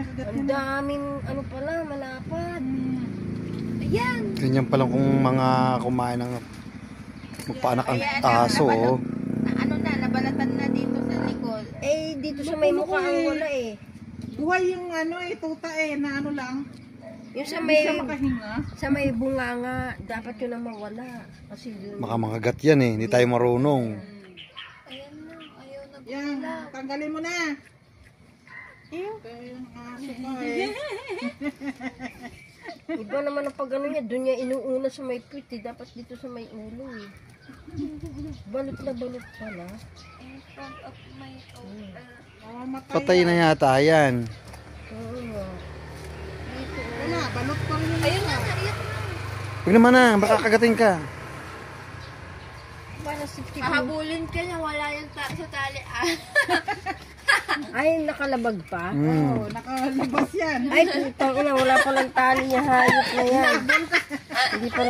Ang daming ano pala, malapad. Ayan. Ganyan pala kung mga kumain ng magpaanak ang aso. Ano na, nabalatan na dito sa likod. Eh, dito sa may mukha ang wala eh. Buhay yung ano eh, tuta eh, na ano lang. Yung sa Hindi may, siya makahinga. sa may bunganga, dapat yun ang mawala. Kasi yun. Baka makagat yan eh, hindi tayo marunong. Ayan na, ayaw na. Yan, tanggalin mo na. Yung aso ko eh. Iba naman ang pag ano niya, doon niya inuuna sa may puwit eh. Dapat dito sa may ulo eh. Balot na balot pala. In front of my Mamatay. Patay na yata yan. Oo. Wala, balot pa rin yun. Ayun na, ayun na. Huwag naman na, baka kagatin ka. Para safety. Hahabulin ka na, wala yung sa tali. Ay, nakalabag pa? Oo, nakalabas yan. Ay, putang ina, wala palang tali niya, hayop na yan. Hindi pa